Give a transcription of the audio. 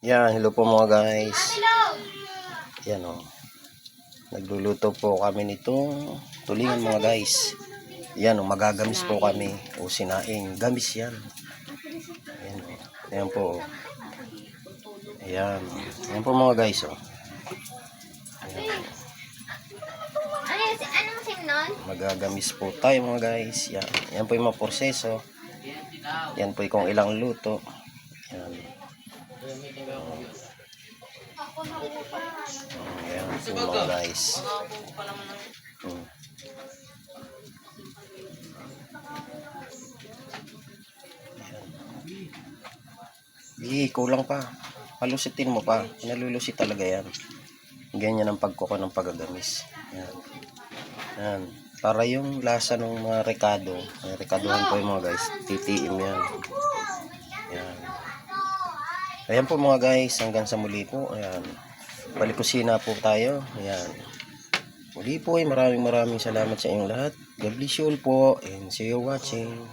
Yan, hello po mga guys. Yan o. Nagluluto po kami nitong tulingan mga guys. Yan o, magagamis po kami. O sinaing. Gamis yan. Yan o. Yan po. Ayan. Yan po mga guys o. Ayan. Anong sim nun? Magagamis po tayo mga guys. Yan. Yan po yung mga proseso. Yan po yung kung ilang luto. Yan. Ayan po mga guys. Kulang pa. Palusitin mo pa. Pinalulusit talaga yan. Ganyan ang pagkuko ng pagagamis. Yan. Yan. Para yung lasa ng mga rekado. Rekaduhan po yung mga guys. Titiim yan. Yan. Ayan po mga guys. Hanggang sa muli po. Ayan. Balikusina po tayo. Ayan. Muli po ay maraming salamat sa inyong lahat. God bless you all po. And see you watching.